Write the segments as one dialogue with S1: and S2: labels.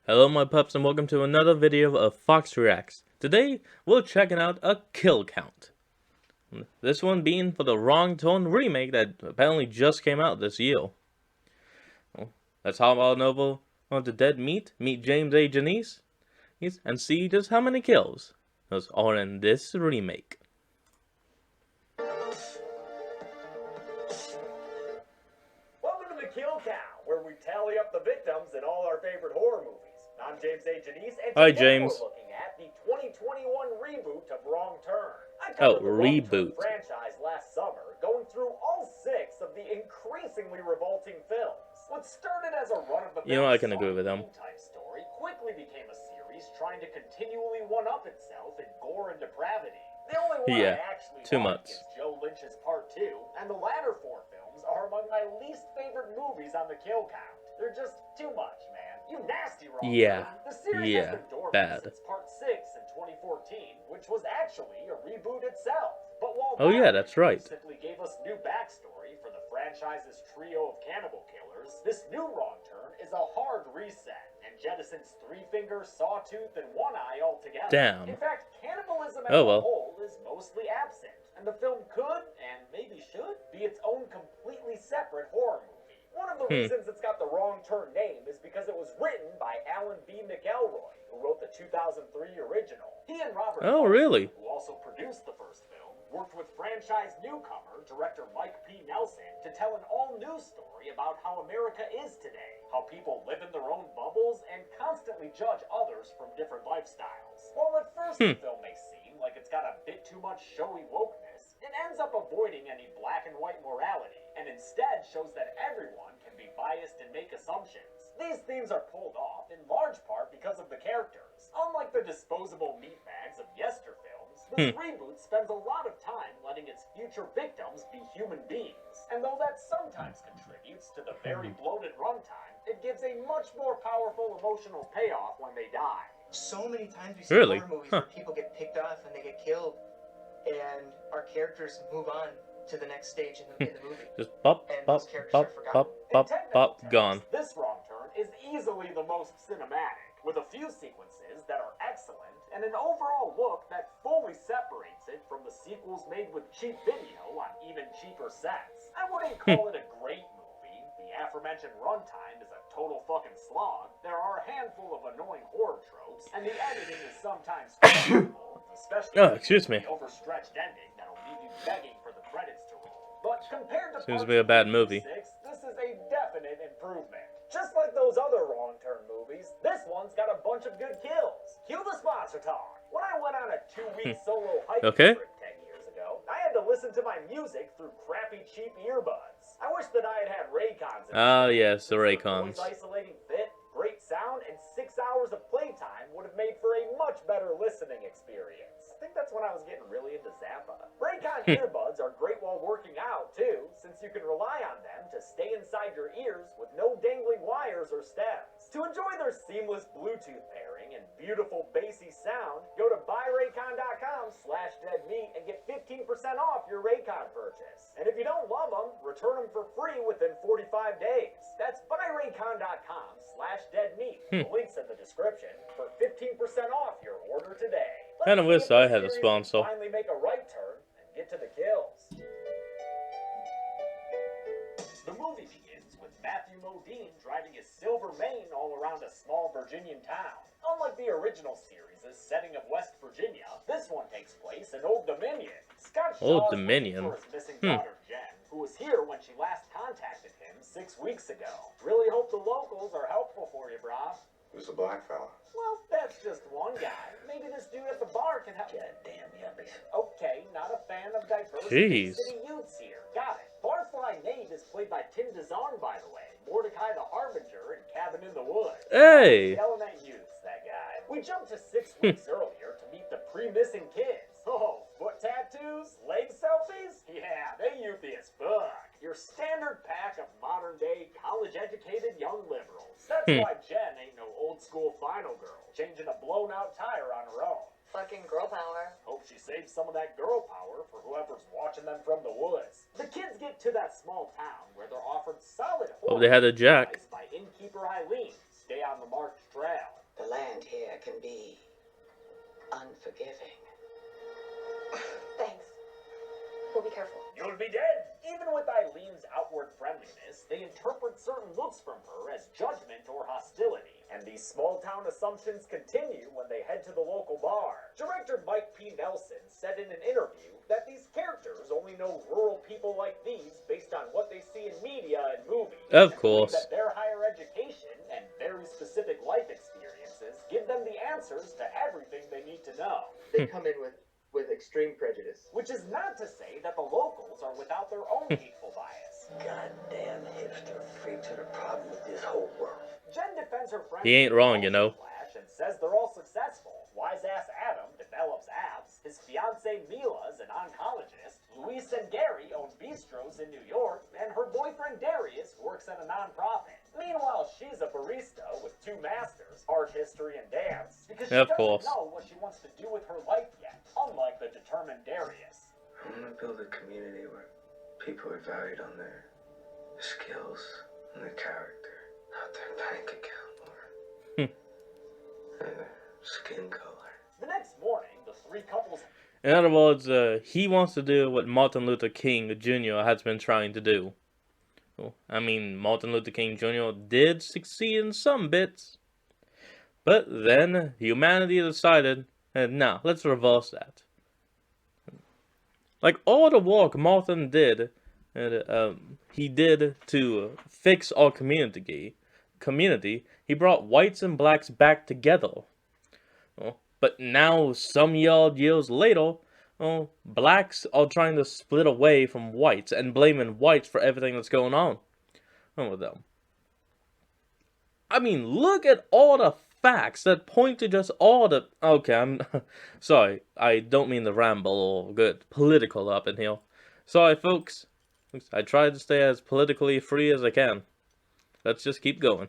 S1: Hello my pups and welcome to another video of Fox Reacts. Today, we're checking out a kill count. This one being for the Wrong Turn remake that apparently just came out this year. Well, let's hop on over onto Dead Meat, meet James A. Janice, and see just how many kills are in this remake.
S2: Welcome to the Kill Count, where we tally up the victims in all our favorite horror movies. I'm James A. Janice, and
S1: Hi,
S2: today
S1: James.
S2: we're looking at the 2021 reboot of Wrong Turn. I
S1: Oh,
S2: covered the Wrong Turn
S1: reboot.
S2: franchise last summer, going through all 6 of the increasingly revolting films. What started as a run-of-the-mill
S1: You know, I can agree with them.
S2: type story quickly became a series trying to continually one-up itself in gore and depravity. The only one
S1: Yeah,
S2: I actually
S1: too
S2: like
S1: much.
S2: is Joe Lynch's Part 2, and the latter 4 films are among my least favorite movies on the Kill Count. They're just too much, man. You nasty Wrong
S1: Yeah,
S2: Turn. The series
S1: yeah,
S2: has been dormant
S1: bad.
S2: since Part 6 in 2014, which was actually a reboot itself. But while
S1: Oh yeah, that's right.
S2: simply gave us new backstory for the franchise's trio of cannibal killers, this new Wrong Turn is a hard reset and jettisons Three Finger, Sawtooth, and One Eye altogether.
S1: Damn.
S2: In fact, cannibalism as
S1: Oh
S2: a
S1: well.
S2: whole is mostly absent, and the film could, and maybe should, be its own completely separate horror movie. One of the reasons it's got the Wrong Turn name is because it was written by Alan B. McElroy, who wrote the 2003 original. He and Robert
S1: Oh, really?
S2: who also produced the first film, worked with franchise newcomer director Mike P. Nelson to tell an all-new story about how America is today, how people live in their own bubbles and constantly judge others from different lifestyles. While at first the film may seem like it's got a bit too much showy wokeness, it ends up avoiding any black and white morality, and instead shows that everyone can be biased and make assumptions. These themes are pulled off in large part because of the characters. Unlike the disposable meatbags of yester films, this reboot spends a lot of time letting its future victims be human beings. And though that sometimes contributes to the very bloated runtime, it gives a much more powerful emotional payoff when they die.
S3: So many times we see
S1: Really?
S3: horror movies where people get picked off and they get killed, and our characters move on to the next stage in the movie.
S1: Just pop,
S3: And
S1: pop,
S3: those characters
S1: pop,
S3: are forgotten.
S1: pop, pop, pop, gone.
S2: This Wrong Turn is easily the most cinematic, with a few sequences that are excellent, and an overall look that fully separates it from the sequels made with cheap video on even cheaper sets. I wouldn't call it a great movie. The aforementioned runtime is a total fucking slog. There are a handful of annoying horror tropes, and the editing is sometimes questionable, especially
S1: excuse me.
S2: the overstretched ending that'll leave you begging for the credits to roll. But compared to
S1: Seems to
S2: Part
S1: be a bad
S2: 3
S1: movie.
S2: and 6, this is a definite improvement. Just like those other Wrong Turn movies, this one's got a bunch of good kills. Cue the sponsor talk. When I went on a 2-week solo hiking trip 10 years ago, I had to listen to my music through crappy cheap earbuds. I wish that I had had Raycons.
S1: Ah, yes, the
S2: Noise
S1: Raycons.
S2: isolating fit, great sound, and 6 hours of playtime would have made for a much better listening experience. I think that's when I was getting really into Zappa. Raycon earbuds are great while working out, too, since you can rely on them to stay inside your ears with no dangling wires or stems. To enjoy their seamless Bluetooth pairing and beautiful bassy sound, go to buyraycon.com/deadmeat and get 15% off your Raycon purchase. And if you don't love them, return them for free within 45 days. That's buyraycon.com/deadmeat. The link's in the description for 15% off your order today.
S1: Kind of wish I had a sponsor.
S2: Finally make a right turn and get to the kills. The movie begins with Matthew Modine driving his silver mane all around a small Virginian town. Unlike the original series' setting of West Virginia, this one takes place in Old Dominion. Scott
S1: Old
S2: Shaw is
S1: Dominion?
S2: looking for his missing daughter Jen, who was here when she last contacted him 6 weeks ago. Really hope the locals are helpful for you, brah.
S4: Who's the black fella?
S2: Well, that's just one guy. Maybe this dude at the bar can help. Goddamn yuppies. Okay, not a fan of diverse
S1: Jeez.
S2: city youths here. Got it. Barfly Nate is played by Tim DeZarn, by the way. Mordecai the Harbinger in Cabin in the Woods.
S1: Hey!
S2: Yelling at youths, that guy. We jumped to 6 weeks earlier to meet the pre-missing kids. Oh, foot tattoos? Leg selfies? Yeah, they youthy as fuck. Your standard pack of modern-day, college-educated young liberals. That's why Jen ain't no old-school final girl, changing a blown-out tire on her own.
S5: Fucking girl power.
S2: Hope she saves some of that girl power for whoever's watching them from the woods. The kids get to that small town where they're offered solid
S1: Hope they had a jack.
S2: advice by innkeeper Eileen. Stay on the marked trail. Darius, they interpret certain looks from her as judgment or hostility. And these small-town assumptions continue when they head to the local bar. Director Mike P. Nelson said in an interview that these characters only know rural people like these based on what they see in media and movies.
S1: Of course.
S2: That their higher education and very specific life experiences give them the answers to everything they need to know.
S3: They come in with extreme prejudice.
S2: Which is not to say that the locals are without their own hateful bias.
S4: Goddamn hipster freaks are the problem with this whole world.
S2: Jen defends her friends.
S1: He ain't wrong, you know.
S2: And says they're all successful. Wise-ass Adam develops apps. His fiancée Mila's an oncologist. Luis and Gary own bistros in New York. And her boyfriend Darius works at a non-profit. Meanwhile, she's a barista with 2 masters, art history and dance. Because she doesn't know what she wants to do with her life yet, unlike the determined Darius.
S4: I want to build a community where people are valued on their skills and their character, not their bank account or their skin color.
S2: The next morning, the 3 couples...
S1: In other words, he wants to do what Martin Luther King Jr. has been trying to do. Well, I mean, Martin Luther King Jr. did succeed in some bits. But then humanity decided, nah, let's reverse that. Like all the work Martin did, he did to fix our community, he brought whites and blacks back together. But now, some years later, blacks are trying to split away from whites and blaming whites for everything that's going on with them. I mean, look at all the facts that point to just all the... Okay, I'm... Sorry, I don't mean to ramble or get political up in here. Sorry, folks. I try to stay as politically free as I can. Let's just keep going.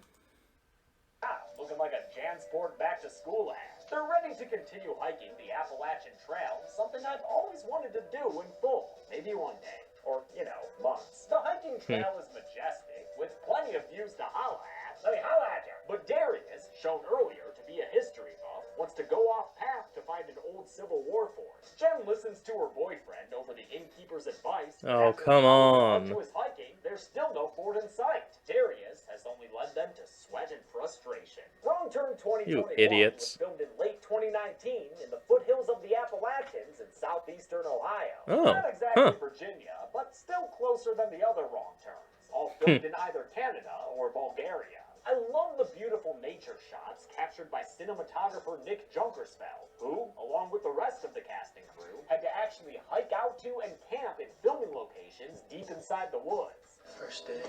S2: Looking like a Jansport back-to-school ad. They're ready to continue hiking the Appalachian Trail, something I've always wanted to do in full. Maybe one day. Or, you know, months. The hiking trail is majestic, with plenty of views to holla at. Let me holla at you. But Darius, shown earlier to be a history buff, wants to go off path to find an old Civil War fort. Jen listens to her boyfriend over the innkeeper's advice.
S1: Oh, come on.
S2: To his hiking, there's still no fort in sight. Darius has only led them to sweat and frustration. Wrong Turn 2021
S1: You idiots.
S2: was filmed in late 2019 in the foothills of the Appalachians in southeastern Ohio. Not exactly Virginia, but still closer than the other Wrong Turns. All filmed in either Canada or Bulgaria. I love the beautiful nature shots captured by cinematographer Nick Junkersfeld, who, along with the rest of the cast and crew, had to actually hike out to and camp in filming locations deep inside the woods.
S4: First day,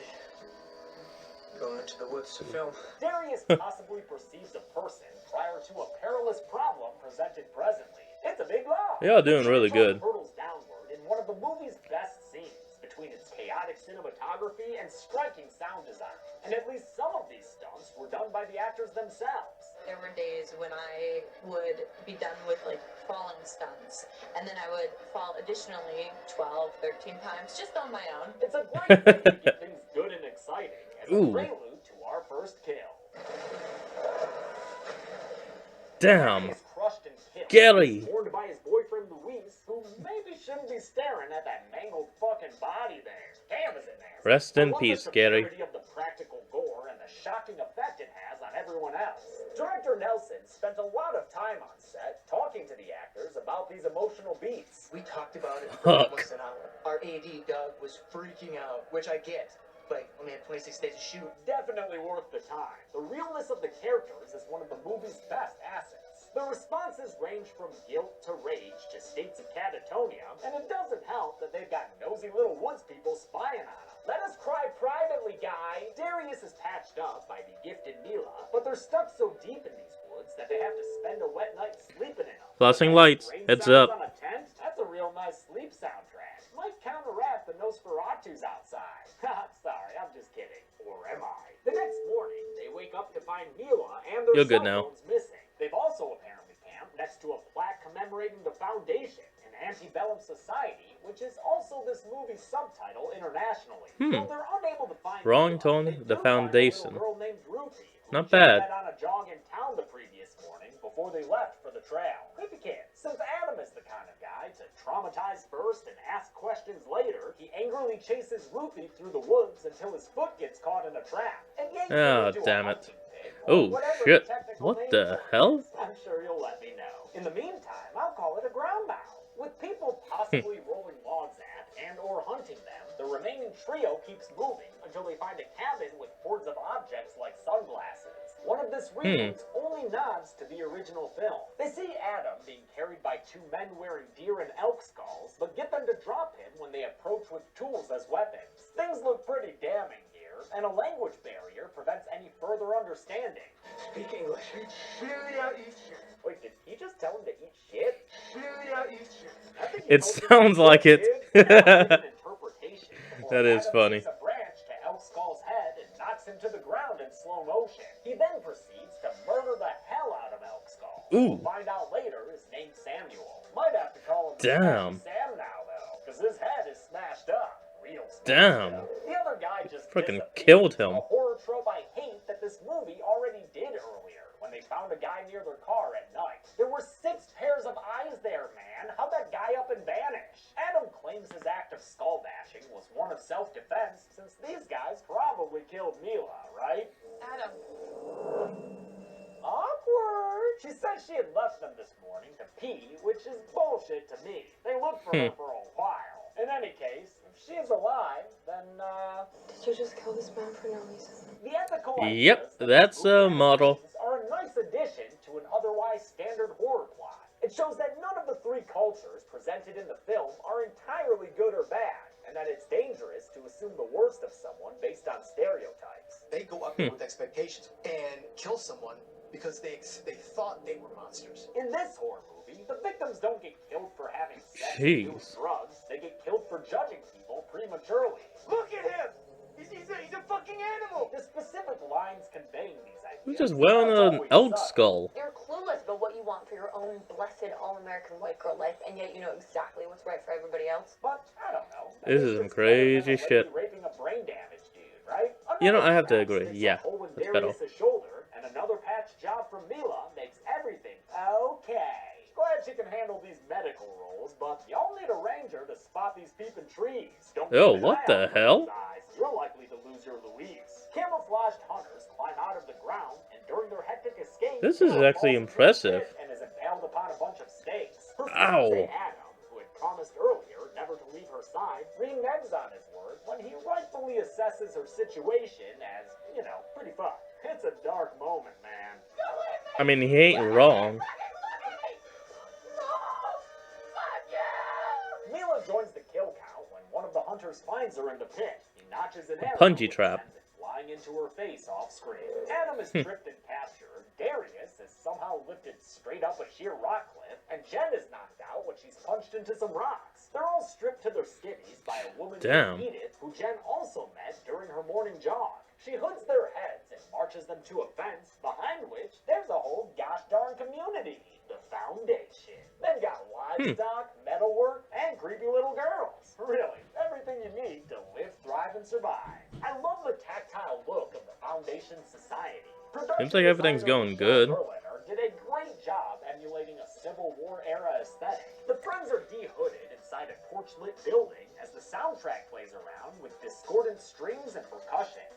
S4: going into the woods to film.
S2: Darius possibly perceives a person prior to a perilous problem presented presently. It's a big law.
S1: Y'all doing really good.
S2: Hurdles downward in one of the movie's best scenes between its chaotic cinematography and striking sound design. And at least some of these stunts were done by the actors themselves.
S5: There were days when I would be done with like falling stunts, and then I would fall additionally 12, 13 times just on my own.
S2: It's a great way to keep things good and exciting as a prelude to our first kill.
S1: Damn.
S2: He's crushed and killed.
S1: Gary.
S2: Warned by his boyfriend Luis, who maybe shouldn't be staring at that mangled fucking body there. Damn, is it nasty.
S1: Rest in peace, Gary.
S2: Of the practical gore and the shocking effect it has on everyone else. Director Nelson spent a lot of time on set talking to the actors about these emotional beats.
S3: We talked about it for almost an hour. Our AD, Doug, was freaking out, which I get. But only had 26 days to shoot.
S2: Definitely worth the time. The realness of the characters is one of the movie's best assets. The responses range from guilt to rage to states of catatonia, and it doesn't help that they've got nosy little woods people spying on them. Let us cry privately, guy! Darius is patched up by the gifted Mila, but they're stuck so deep in these woods that they have to spend a wet night sleeping in them.
S1: Flashing lights. Heads up.
S2: On a tent? That's a real nice sleep soundtrack. Might counteract the Nosferatu's outside. Sorry, I'm just kidding. Or am I? The next morning, they wake up to find Mila and their
S1: You're good
S2: cell
S1: now.
S2: phones missing. They've also apparently camped next to a plaque commemorating the Foundation, an antebellum society, which is also this movie's subtitle internationally. So they're unable to find
S1: Wrong
S2: Mila.
S1: Turn,
S2: They
S1: the
S2: do find a
S1: Foundation.
S2: little girl named Ruthie, who
S1: Not
S2: just
S1: bad.
S2: met on a jog in town the previous morning before they left for the trail. Creepy kid. Since Adam is the kind of guy to traumatized first and ask questions later, he angrily chases Ruthie through the woods until his foot gets caught in a trap. And yanks her
S1: Oh,
S2: into a
S1: damn it.
S2: hunting pit, or
S1: Oh,
S2: whatever
S1: shit.
S2: technical
S1: What
S2: name
S1: the
S2: for it
S1: hell?
S2: is. I'm sure you'll let me know. In the meantime, I'll call it a ground mound. With people possibly rolling logs at and or hunting them, the remaining trio keeps moving until they find a cabin with hordes of objects like sunglasses. One of this reboot's only nods to the original film. They see Adam being carried by two men wearing deer and elk skulls, but get them to drop him when they approach with tools as weapons. Things look pretty damning here, and a language barrier prevents any further understanding.
S4: Speak English.
S3: Really out eat shit.
S2: Wait, did he just tell him to eat shit?
S3: Really out eat shit.
S2: I think he
S1: It
S2: told him to
S1: sounds
S2: eat
S1: like
S2: shit,
S1: it.
S2: kids. Now it's an interpretation before
S1: That is
S2: Adam
S1: funny.
S2: takes a branch to Elk Skull's head and knocks him to the ground in slow motion. He then proceeds to murder the hell out of Elk Skull.
S1: Ooh.
S2: We'll find out later his name's Samuel. Might have to call him
S1: Damn.
S2: Sam now, though, because his head is smashed up. Real smashed
S1: Damn.
S2: up. The other guy just
S1: Frickin'
S2: disappeared.
S1: killed him.
S2: A horror trope I hate that this movie already did earlier when they found a guy near their car at night. There were 6 pairs of eyes there, man. How'd that guy up and vanish? Adam claims his act of skull bashing was one of self-defense since these guys probably killed Mila, right?
S5: Adam.
S2: Awkward. She said she had left them this morning to pee, which is bullshit to me. They looked for her for a while. In any case, if she's alive, then,
S5: Did you just kill this man for no reason?
S2: the ethical
S1: Yep,
S2: ideas that
S1: that's
S2: the movie
S1: a model.
S2: advocates are a nice addition to an otherwise standard horror plot. It shows that none of the 3 cultures presented in the film are entirely good or bad, and that it's dangerous to assume the worst of someone based on stereotypes.
S6: They go up there with expectations and kill someone because they thought they were monsters.
S2: In this horror movie, the victims don't get killed for having sex
S1: Jeez.
S2: and doing drugs. They get killed for judging people prematurely.
S3: Look at him! He's a fucking animal!
S2: The specific lines conveying these ideas.
S1: Who's just wearing
S2: aren't
S1: an
S2: always
S1: elk
S2: subtle.
S1: skull?
S5: You're clueless about what you want for your own blessed all-American white girl life, and yet you know exactly what's right for everybody else.
S2: But I don't know.
S1: This is some crazy shit.
S2: Raping a brain damaged dude, right?
S1: You know, I have to
S2: Another
S1: agree.
S2: sticks a
S1: Yeah,
S2: hole in
S1: that's better.
S2: Darius's shoulder, and another patch job from Mila makes everything okay. Glad she can handle these medical roles, but y'all need a ranger to spot these peeping trees. Don't
S1: Oh,
S2: keep an
S1: what
S2: eye
S1: the
S2: out for
S1: hell?
S2: those eyes. You're likely to lose your Louise. Camouflaged hunters climb out of the ground, and during their hectic escape,
S1: This is
S2: Mila
S1: actually
S2: falls into a
S1: impressive.
S2: pit and is impaled upon a bunch of stakes. Her
S1: Ow.
S2: fiancé Adam, who had promised earlier never to leave her side, reneges on his word when he rightfully assesses her situation as, you know, pretty fucked. It's a dark moment, man.
S1: I mean, he ain't wrong.
S2: Mila joins the kill count when one of the hunters finds her in the pit. He notches an arrow
S1: Punji
S2: and
S1: trap.
S2: sends it flying into her face off screen. Adam is tripped and captured. Darius is somehow lifted straight up a sheer rock cliff, and Jen is knocked out when she's punched into some rocks. They're all stripped to their skivvies by a woman
S1: Damn.
S2: named Edith, who Jen also met during her morning jog. She hoods their heads and marches them to a fence, behind which there's a whole gosh darn community. The Foundation. They've got livestock, metalwork, and creepy little girls. Really, everything you need to live, thrive, and survive. I love the tactile look of the Foundation Society.
S1: Seems like everything's going good.
S2: Berliner did a great job emulating a Civil War era aesthetic. The friends are de-hooded inside a torch-lit building as the soundtrack plays around with discordant strings and percussion.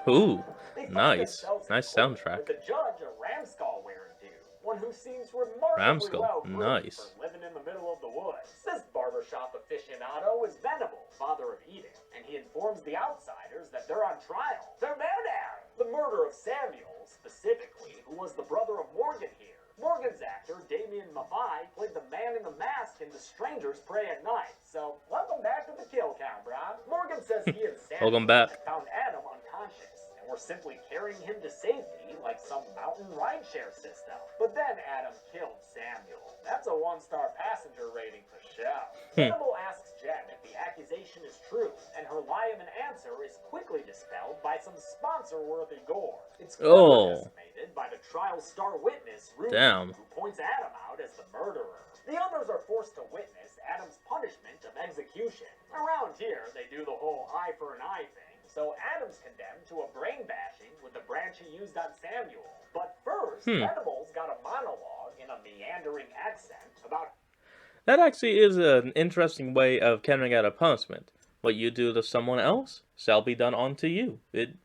S1: Ooh,
S2: They find
S1: nice.
S2: themselves in
S1: Nice
S2: court
S1: soundtrack.
S2: With the judge, a ramskull wearing dude, one who seems remarkably
S1: Ramskull,
S2: well groomed
S1: nice.
S2: for living in the middle of the woods. This barbershop aficionado is Venable, father of Edith, and he informs the outsiders that they're on trial. They're murder! The murder of Samuel, specifically, who was the brother of Morgan here. Morgan's actor, Damien Maffei, played the man in the mask in The Strangers Pray at Night. So, welcome back to the kill count, brah. Morgan says he and Samuel
S1: Welcome back.
S2: had found Adam unconscious, and were simply carrying him to safety like some mountain rideshare system. But then Adam killed Samuel. That's a 1-star passenger rating for show. Hannibal asks Jen if the accusation is true, and her lie of an answer is quickly dispelled by some sponsor-worthy gore. It's further decimated by the trial star witness, Ruby,
S1: Damn.
S2: who points Adam out as the murderer. The others are forced to witness Adam's punishment of execution. Around here, they do the whole eye for an eye thing, so Adam's condemned to a brain bashing with the branch he used on Samuel. But first, Hannibal's got a monologue in a meandering accent about
S1: That actually is an interesting way of carrying out a punishment. What you do to someone else shall be done unto you. It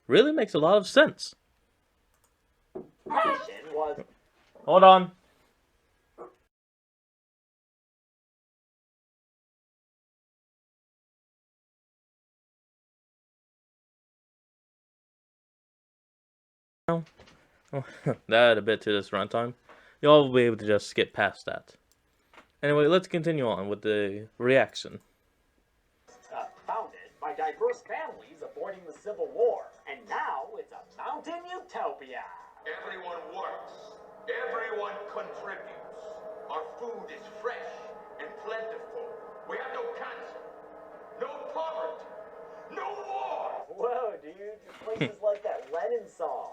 S1: really makes a lot of sense.
S2: Was
S1: Hold on. That a bit to this runtime. Y'all will be able to just skip past that. Anyway, let's continue on with the reaction.
S2: founded by diverse families avoiding the Civil War, and now it's a mountain utopia.
S7: Everyone works. Everyone contributes. Our food is fresh and plentiful. We have no cancer, no poverty, no war.
S2: Whoa, dude, your place is like that Lenin song.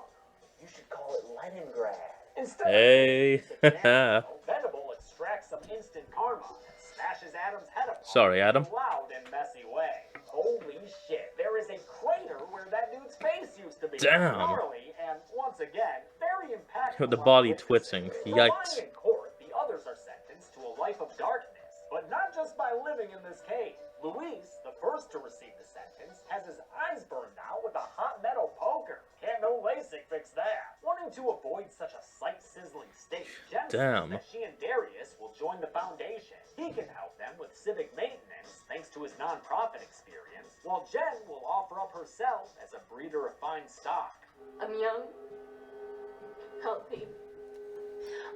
S2: You should call it Leningrad. Instead
S1: Hey.
S2: of Venable extracts some instant karma and smashes Adam's head apart.
S1: Sorry, Adam.
S2: In a loud and messy way. Holy shit, there is a crater where that dude's face used to be.
S1: Damn.
S2: Gnarly and, once again, very impactful.
S1: The body
S2: on
S1: twitching.
S2: witnesses.
S1: Yikes.
S2: For lying in court, the others are sentenced to a life of darkness, but not just by living in this cave. Luis, the first to receive the sentence, has his eyes burned out with a hot metal poker. Can't no LASIK fix that. Wanting to avoid such a sight-sizzling state, Jen says that she and Darius will join the foundation. He can help them with civic maintenance thanks to his non-profit experience, while Jen will offer up herself as a breeder of fine stock.
S5: I'm young, healthy.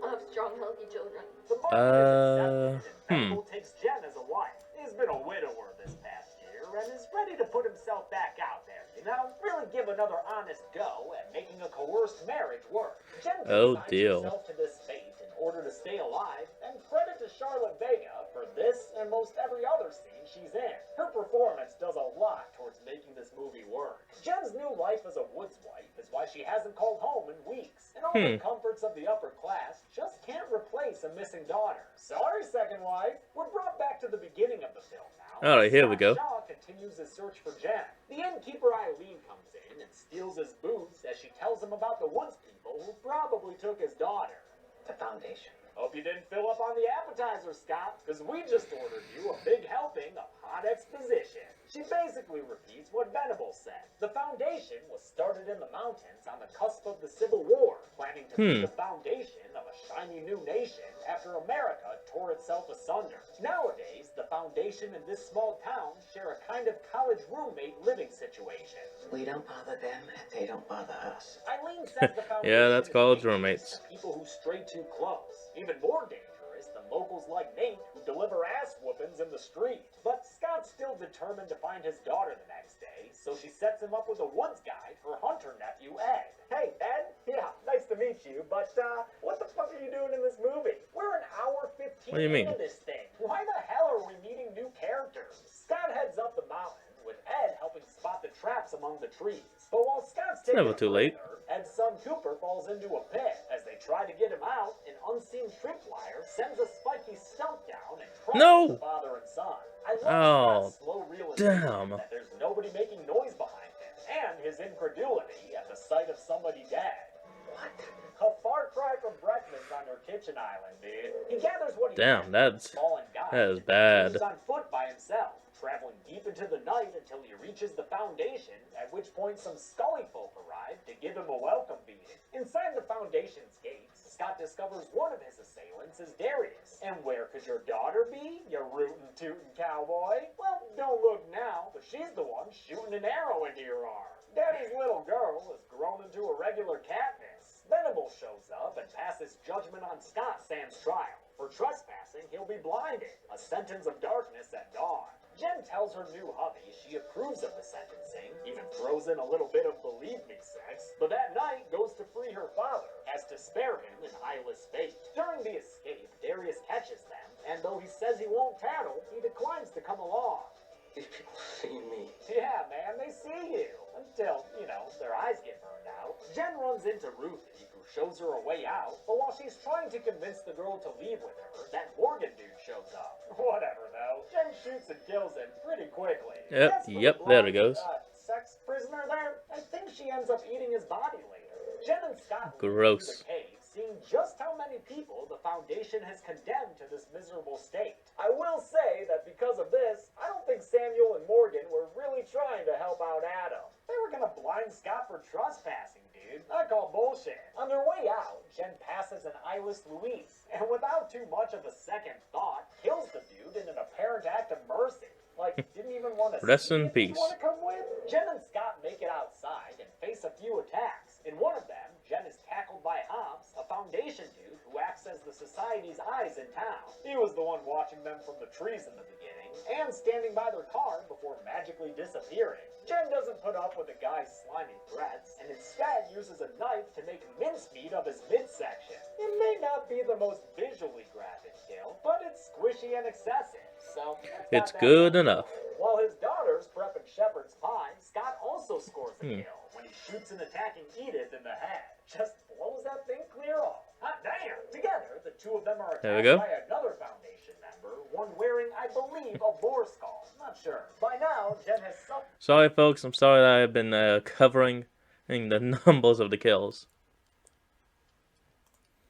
S5: I have strong, healthy children.
S2: The bargain is accepted, and Venable takes Jen as a wife. He's been a widower this past year and is ready to put himself back out there, you know? Really give another honest go at making a coerced marriage work. Jen consigns herself to this fate in order to stay alive, and credit to Charlotte Vega for this and most every other scene she's in. Her performance does a lot towards making this movie work. Jen's new life as a woods wife is why she hasn't called home in weeks, and all the comforts of the upper class just can't replace a missing daughter. Sorry, second wife. We're brought back to the beginning of the film now.
S1: Alright, here we go.
S2: Shaw continues his search for Jen. The innkeeper Eileen comes in and steals his booze as she tells him about the woods people who probably took his daughter.
S3: The Foundation.
S2: Hope you didn't fill up on the appetizer, Scott, because we just ordered you a big helping of hot exposition. She basically repeats what Venable said. The Foundation was started in the mountains on the cusp of the Civil War, planning to be the foundation of a shiny new nation after America tore itself asunder. Nowadays, the Foundation and this small town share a kind of college roommate living situation.
S3: We don't bother them, and they don't bother us.
S2: Eileen says the Foundation
S1: Yeah, that's
S2: is
S1: college
S2: dangerous
S1: roommates.
S2: to people who stray too close. Even more dangerous than locals like Nate who deliver ass whoopings in the street. But Scott's still determined to find his daughter the next day, so she sets him up with a woods guide for Hunter nephew Ed. Hey, Ed? Yeah, nice to meet you, but what the fuck are you doing in this movie? We're an hour 15
S1: What do you mean?
S2: into this thing. Why the hell are we meeting new characters? Scott heads up the mountain, with Ed helping spot the traps among the trees. But while Scott's taking
S1: never too late.
S2: Ed's son Cooper falls into a pit. As they try to get him out, an unseen tripwire sends a spiky stump down and crushes the father and son. I love Scott's slow realization that there's nobody making noise behind him, and his incredulity at the sight of somebody dead. What? A far cry from breakfast on your kitchen island, dude. He gathers what he can from the fallen guy.
S1: That is bad.
S2: He's on foot by himself, traveling deep into the night until he reaches the Foundation, at which point some Scully folk arrive to give him a welcome beating. Inside the Foundation's gates, Scott discovers one of his assailants is Darius. And where could your daughter be, you rootin' tootin' cowboy? Well, don't look now, but she's the one shooting an arrow into your arm. Daddy's little girl has grown into a regular Katniss. Venable shows up and passes judgment on Scott sans trial. For trespassing, he'll be blinded, a sentence of darkness at dawn. Jen tells her new hubby she approves of the sentencing, even throws in a little bit of believe me sex, but that night goes to free her father, as to spare him an eyeless fate. During the escape, Darius catches them, and though he says he won't tattle, he declines to come along.
S4: These people see me.
S2: Yeah, man, they see you. Until, you know, their eyes get burned out. Jen runs into Ruthie, who shows her a way out, but while she's trying to convince the girl to leave with her, that Morgan dude shows up. Whatever, though. Jen shoots and kills him pretty quickly.
S1: Yep, there it goes.
S2: Sex prisoner there? I think she ends up eating his body later. Jen and Scott
S1: Gross.
S2: leave the cave, seeing just how many people the Foundation has condemned to this miserable state. I will say that because of this, I don't think Samuel and Morgan were really trying to help out Adam. They were gonna blind Scott for trespassing, dude. I call bullshit. On their way out, Jen passes an eyeless Louise, and without too much of a second thought, kills the dude in an apparent act of mercy. Like, didn't even want to
S1: Rest
S2: see
S1: in
S2: if
S1: peace.
S2: he'd want to come with. Jen and Scott make it outside and face a few attacks. In one of them, Jen is tackled by Hobbs, a Foundation dude who acts as the Society's eyes in town. He was the one watching them from the trees in the beginning, and standing by their car before magically disappearing. Jen doesn't put up with the guy's slimy threats, and instead uses a knife to make mincemeat of his midsection. It may not be the most visually graphic kill, but it's squishy and excessive, so
S1: It's good enough.
S2: While his daughter's prepping shepherd's pie, Scott also scores a kill when he shoots an attacking Edith in the head. Just blows that thing clear off. Hot damn! Together, the two of them are
S1: There we
S2: attacked
S1: go.
S2: by another Foundation member, one wearing, I believe, a boar skull. Not sure. By now, Jen has
S1: Sorry, folks. I'm sorry that I've been covering the numbers of the kills.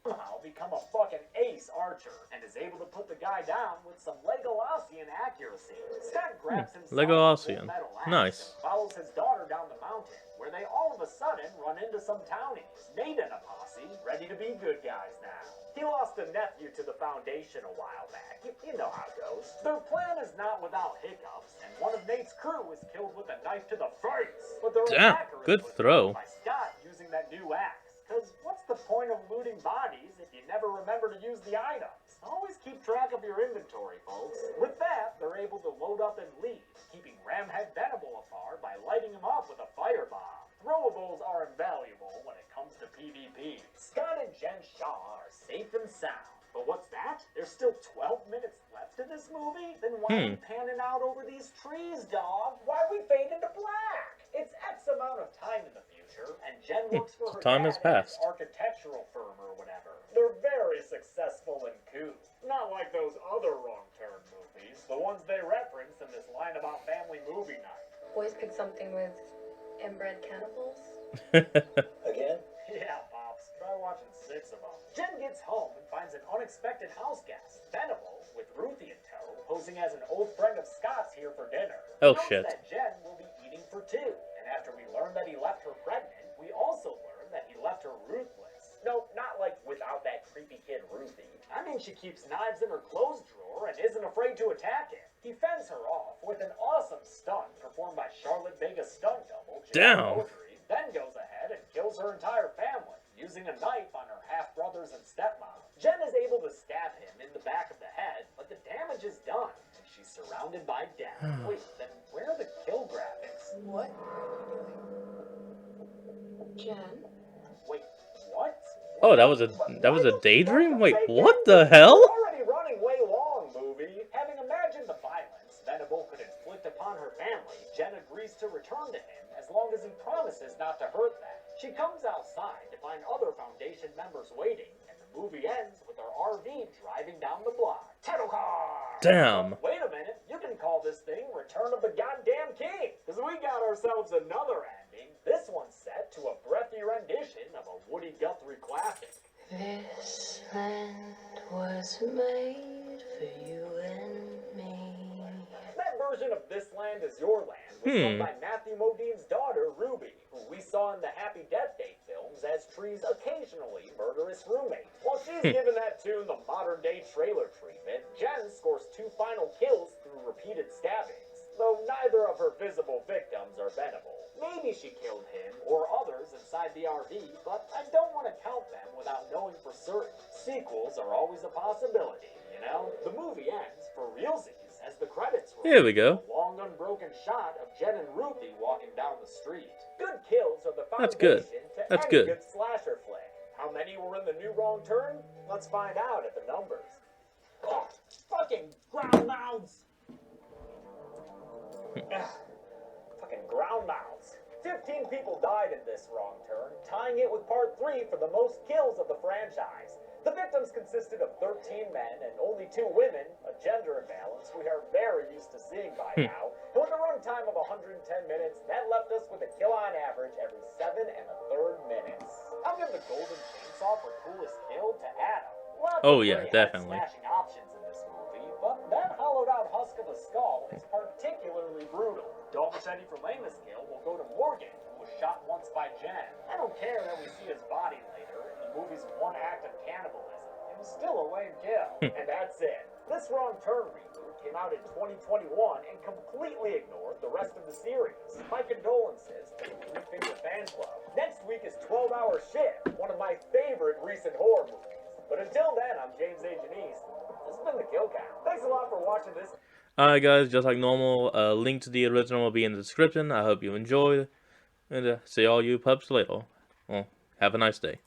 S2: somehow become a fucking ace archer and is able to put the guy down with some Legolassean accuracy. Scott grabs himself
S1: Legolassean.
S2: a metal axe
S1: Nice.
S2: and follows his daughter down the mountain, where they all of a sudden run into some townies. Nate and a posse, ready to be good guys now. He lost a nephew to the Foundation a while back. You know how it goes. Their plan is not without hiccups, and one of Nate's crew is killed with a knife to the face. But their
S1: Damn,
S2: attacker is
S1: good
S2: put
S1: throw.
S2: down by Scott using that new axe. Because what's the point of looting bodies if you never remember to use the items? Always keep track of your inventory, folks. With that, they're able to load up and leave, keeping Ramhead Venable afar by lighting him up with a firebomb. Throwables are invaluable when it comes to PvP. Scott and Jen Shaw are safe and sound. But what's that? There's still 12 minutes left to this movie? Then why are we panning out over these trees, dog? Why we fade into black? It's X amount of time in the future, and Jen works for her
S1: Time
S2: dad
S1: has
S2: at
S1: passed.
S2: his architectural firm or whatever. They're very successful and cool. Not like those other Wrong Turn movies, the ones they reference in this line about family movie night.
S8: Boys pick something with inbred cannibals.
S2: Again? Yeah, Pops. Try watching 6 of them. Jen gets home and finds an unexpected house guest, Venable, with Ruthie in tow, posing as an old friend of Scott's here for dinner.
S1: Oh,
S2: He notes
S1: shit.
S2: that Jen will be eating for 2, and after we learn that he left her pregnant, we also learn that he left her ruthless. No, not like without that creepy kid Ruthie. I mean, she keeps knives in her clothes drawer and isn't afraid to attack him. He fends her off with an awesome stunt performed by Charlotte Vega's stunt double,
S1: Damn.
S2: Audrey, then goes ahead and kills her entire family, using a knife on her half-brothers and stepmom. Jen is able to stab him in the back of the head, but the damage is done, and she's surrounded by death. Wait, then where are the kill graphics?
S8: What are you doing? Jen?
S2: Wait, what?
S1: Oh, that was a daydream? Wait, what the hell?
S2: Already running way long, movie. Having imagined the violence Venable could inflict upon her family, Jen agrees to return to him as long as he promises not to hurt them. She comes outside to find other Foundation members waiting, and the movie ends with her RV driving down the block. Title car!
S1: Damn.
S2: Wait a minute, you can call this thing Return of the Goddamn King, because we got ourselves another ending. This one's set to a breathy rendition of a Woody Guthrie classic.
S8: This land was made for you and me.
S2: That version of This Land Is Your Land was sung by Matthew Modine's daughter, Ruby, who we saw in the Happy Death Day films as Tree's occasionally murderous roommate. While she's given that tune the modern-day trailer treatment, Jen scores 2 final kills through repeated stabbings, though neither of her visible victims are Venable. Maybe she killed him or others inside the RV, but I don't want to count them without knowing for certain. Sequels are always a possibility, you know? The movie ends for realsies as the credits roll.
S1: Here we go.
S2: A long unbroken shot of Jen and Ruthie walking down the street. Good kills are the
S1: That's
S2: foundation
S1: good.
S2: to
S1: That's
S2: any
S1: good.
S2: slasher flick. How many were in the new Wrong Turn? Let's find out at the numbers. Oh, fucking ground mounds! Fucking ground mounds. 15 people died in this Wrong Turn, tying it with part 3 for the most kills of the franchise. The victims consisted of 13 men and only 2 women, a gender imbalance we are very used to seeing by now. And with a runtime of 110 minutes, that left us with a kill on average every 7 1/3 minutes. I'll give the Golden Chainsaw saw for coolest kill to Adam. Lots
S1: Oh
S2: of
S1: yeah,
S2: pretty
S1: definitely.
S2: head-smashing options in this movie, but that hollowed-out husk of a skull is particularly brutal. Don't Machete for lamest kill will go to Morgan, who was shot once by Jen. I don't care that we see his body later in the movie's one act of cannibalism. It was still a lame kill. And that's it. This Wrong Turn reboot came out in 2021 and completely ignored the rest of the series. My condolences to the Three Finger Fan Club. Next week is 12-Hour Shift, one of my favorite recent horror movies. But until then, I'm James A. Janice. This has been the Kill Count. Thanks a lot for watching this.
S1: Alright guys, just like normal, link to the original will be in the description. I hope you enjoyed, and see all you pups later. Well, have a nice day.